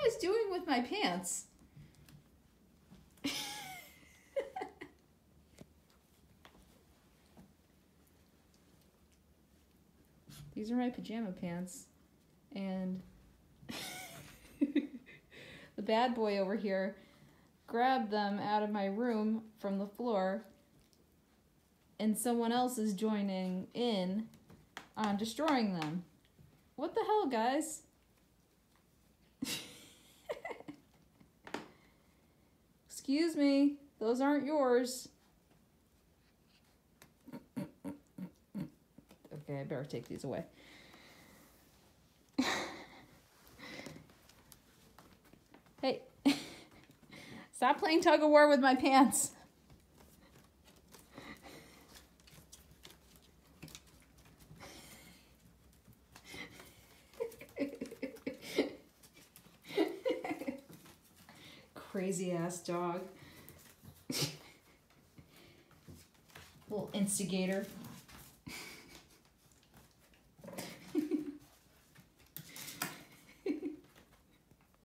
guys doing with my pants? These are my pajama pants. And the bad boy over here grabbed them out of my room from the floor, and someone else is joining in on destroying them. What the hell, guys? Excuse me, those aren't yours. Okay, I better take these away. Hey, stop playing tug of war with my pants. Crazy ass dog. Little instigator.